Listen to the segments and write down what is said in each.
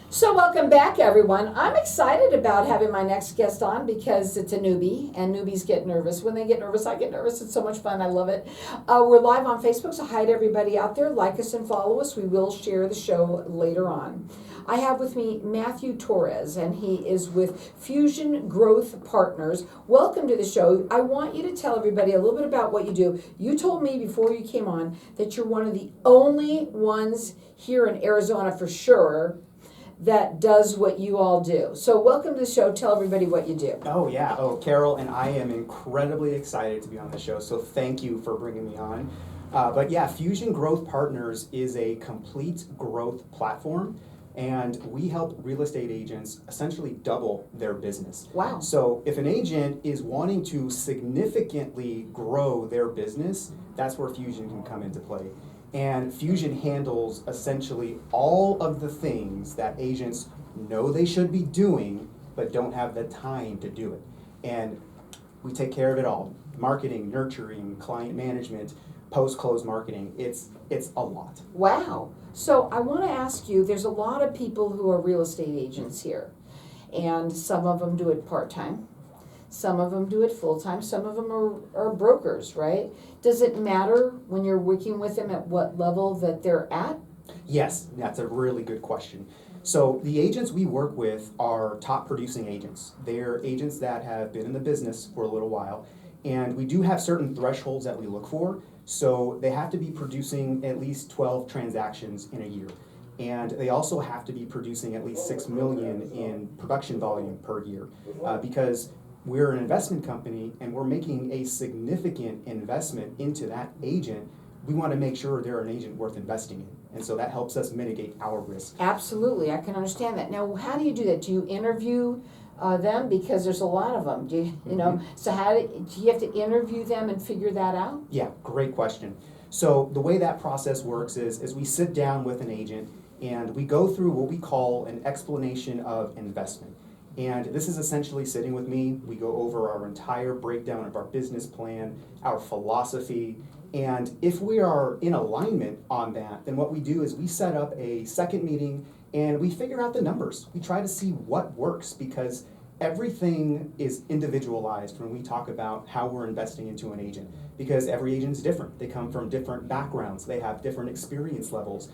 So welcome back, everyone. I'm excited about having my next guest on because it's a newbie, and newbies get nervous. When they get nervous, I get nervous. It's so much fun. I love it. We're live on Facebook, so hi to everybody out there. Like us and follow us. We will share the show later on. I have with me Matthew Torres, and he is with Fusion Growth Partners. Welcome to the show. I want you to tell everybody a little bit about what you do. You told me before you came on that you're one of the only ones here in Arizona for sure that does what you all do. So welcome to the show. Tell everybody what you do. Oh yeah. Oh, Carol and I am incredibly excited to be on the show. So thank you for bringing me on. But yeah, Fusion Growth Partners is a complete growth platform, and we help real estate agents essentially double their business. Wow. So if an agent is wanting to significantly grow their business, that's where Fusion can come into play. And Fusion handles essentially all of the things that agents know they should be doing, but don't have the time to do it. And we take care of it all. Marketing, nurturing, client management, post-close marketing. It's a lot. Wow. So I want to ask you, there's a lot of people who are real estate agents here, and some of them do it part-time. Some of them do it full-time. Some of them are brokers, right? Does it matter when you're working with them at what level that they're at? Yes, that's a really good question. So the agents we work with are top producing agents. They're agents that have been in the business for a little while, and we do have certain thresholds that we look for. So they have to be producing at least 12 transactions in a year. And they also have to be producing at least 6 million in production volume per year, because we're an investment company and we're making a significant investment into that agent. We want to make sure they're an agent worth investing in. And so that helps us mitigate our risk. Absolutely, I can understand that. Now, how do you do that? Do you interview them? Because there's a lot of them. Do you know? So do you have to interview them and figure that out? Yeah, great question. So the way that process works is we sit down with an agent and we go through what we call an explanation of investment. And this is essentially sitting with me. We go over our entire breakdown of our business plan, our philosophy, and if we are in alignment on that, then what we do is we set up a second meeting and we figure out the numbers. We try to see what works, because everything is individualized when we talk about how we're investing into an agent, because every agent's different. They come from different backgrounds. They have different experience levels.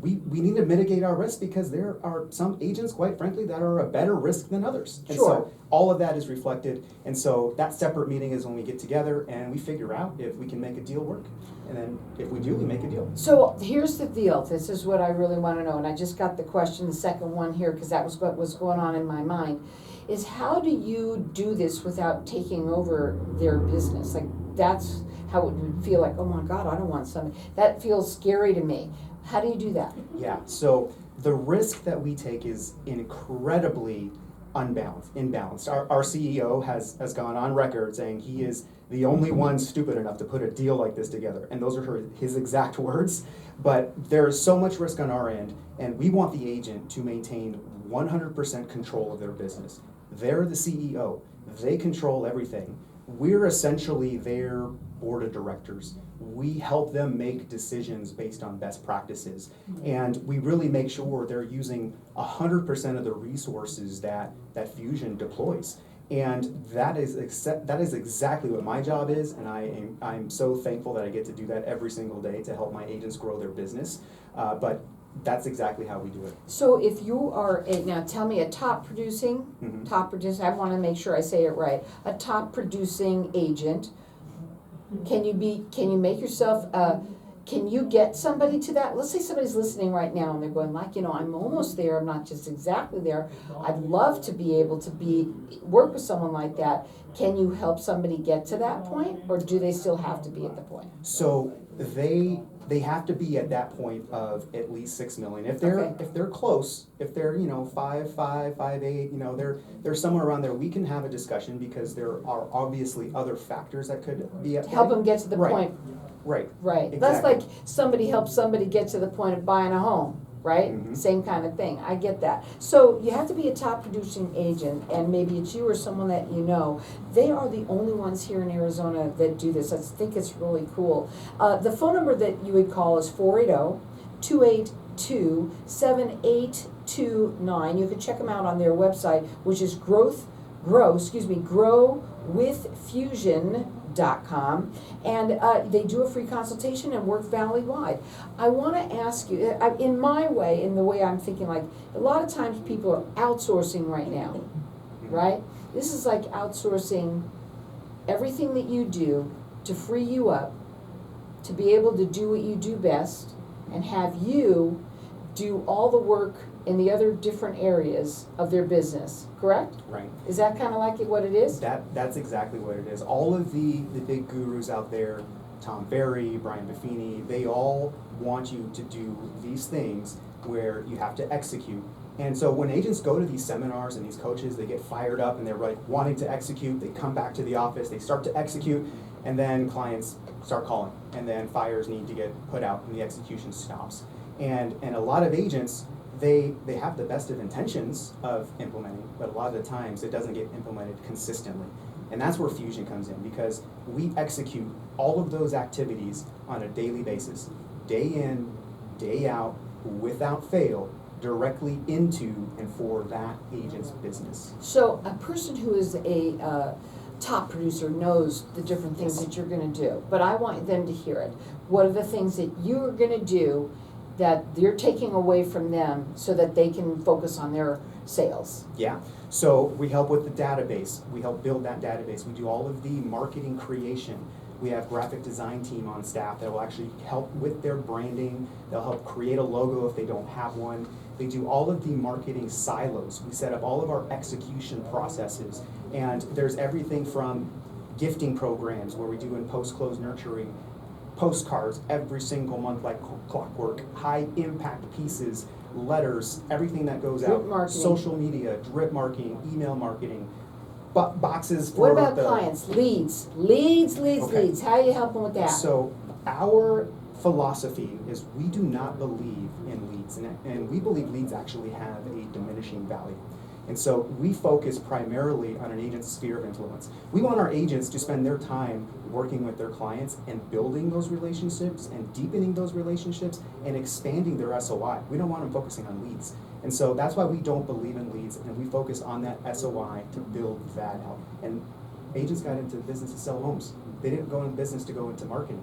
We need to mitigate our risk, because there are some agents, quite frankly, that are a better risk than others. And Sure. so all of that is reflected. And so that separate meeting is when we get together and we figure out if we can make a deal work. And then if we do, we make a deal. So here's the deal. This is what I really want to know. And I just got the question, the second one here, because that was what was going on in my mind, is how do you do this without taking over their business? Like, that's how it would feel like, oh my God, I don't want somebody. That feels scary to me. How do you do that? Yeah, so the risk that we take is incredibly imbalanced. Our CEO has gone on record saying he is the only one stupid enough to put a deal like this together. And those are his exact words. But there's so much risk on our end, and we want the agent to maintain 100% control of their business. They're the CEO. They control everything. We're essentially their board of directors. We help them make decisions based on best practices, and we really make sure they're using 100% of the resources that Fusion deploys. And that is exactly what my job is, and I'm so thankful that I get to do that every single day to help my agents grow their business. But that's exactly how we do it. So if you are now tell me a top producing, I want to make sure I say it right, a top producing agent, can you make yourself, can you get somebody to that? Let's say somebody's listening right now and they're going like, I'm almost there, I'm not just exactly there. I'd love to be able to work with someone like that. Can you help somebody get to that point, or do they still have to be at the point? So they have to be at that point of at least 6 million. If they're close, if they're 5'5", 5'8", they're somewhere around there, we can have a discussion, because there are obviously other factors that could be at play. Help them get to the point. Right. Right. Exactly. That's like somebody helps somebody get to the point of buying a home, right? Mhm. Same kind of thing. I get that. So you have to be a top producing agent, and maybe it's you or someone that you know. They are the only ones here in Arizona that do this. I think it's really cool. The phone number that you would call is 480-282-7822. 7829. You can check them out on their website, which is growwithfusion.com, and they do a free consultation and work valley-wide. I want to ask you, in my way, in the way I'm thinking, like, a lot of times people are outsourcing right now, right? This is like outsourcing everything that you do to free you up to be able to do what you do best and have you do all the work in the other different areas of their business, correct? Right. Is that kind of like what it is? That's exactly what it is. All of the big gurus out there, Tom Ferry, Brian Buffini, they all want you to do these things where you have to execute. And so when agents go to these seminars and these coaches, they get fired up and they're like wanting to execute, they come back to the office, they start to execute, and then clients start calling, and then fires need to get put out and the execution stops. And a lot of agents, they have the best of intentions of implementing, but a lot of the times it doesn't get implemented consistently. And that's where Fusion comes in, because we execute all of those activities on a daily basis, day in, day out, without fail, directly into and for that agent's business. So a person who is a top producer knows the different things that you're going to do, but I want them to hear it. What are the things that you're going to do that you're taking away from them so that they can focus on their sales? Yeah, so we help with the database. We help build that database. We do all of the marketing creation. We have graphic design team on staff that will actually help with their branding. They'll help create a logo if they don't have one. They do all of the marketing silos. We set up all of our execution processes. And there's everything from gifting programs where we do in post-close nurturing, postcards every single month like clockwork, high impact pieces, letters, everything that goes Drip out, marketing. social media, drip marketing, email marketing, boxes for What about the clients? Leads. Okay. How are you helping with that? So our philosophy is we do not believe in leads, and we believe leads actually have a diminishing value. And so we focus primarily on an agent's sphere of influence. We want our agents to spend their time working with their clients and building those relationships and deepening those relationships and expanding their SOI. We don't want them focusing on leads. And so that's why we don't believe in leads, and we focus on that SOI to build that out. And agents got into business to sell homes. They didn't go into business to go into marketing.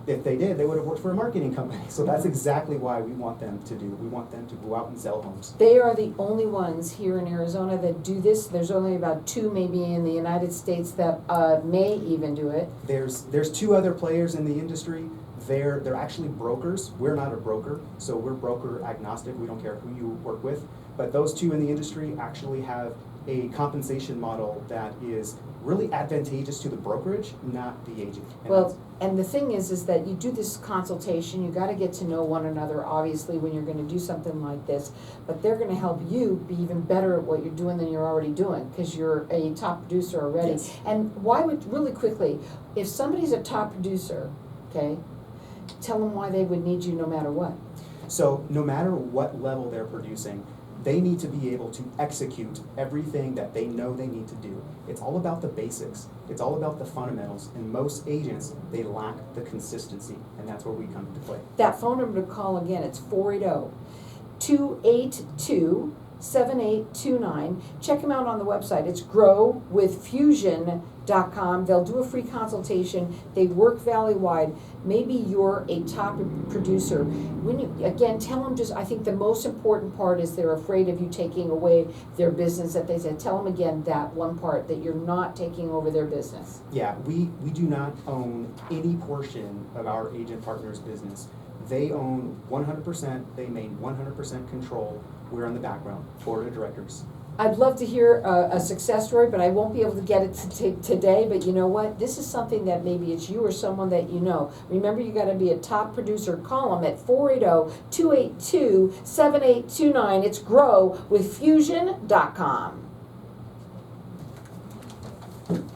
If they did, they would have worked for a marketing company. So that's exactly why we want them to do. We want them to go out and sell homes. They are the only ones here in Arizona that do this. There's only about 2 maybe in the United States that may even do it. There's 2 other players in the industry. They're actually brokers. We're not a broker, so we're broker agnostic. We don't care who you work with. But those 2 in the industry actually have a compensation model that is really advantageous to the brokerage, not the agent. And the thing is that you do this consultation, you got to get to know one another, obviously, when you're going to do something like this, but they're going to help you be even better at what you're doing than you're already doing, because you're a top producer already. Yes. And why would, really quickly, if somebody's a top producer, okay, tell them why they would need you no matter what. So no matter what level they're producing, they need to be able to execute everything that they know they need to do. It's all about the basics. It's all about the fundamentals. And most agents, they lack the consistency, and that's where we come into play. That phone number to call again, it's 480-282-7829. Check them out on the website. It's growwithfusion.com. They'll do a free consultation. They work valley-wide. Maybe you're a top producer. When you, again, tell them just, I think the most important part is they're afraid of you taking away their business, that they said. Tell them again that one part, that you're not taking over their business. Yeah, we do not own any portion of our agent partner's business. They own 100%, they made 100% control. We're in the background, board of directors. I'd love to hear a success story, but I won't be able to get it today. But you know what? This is something that maybe it's you or someone that you know. Remember, you got to be a top producer. Call them at 480-282-7829. It's growwithfusion.com.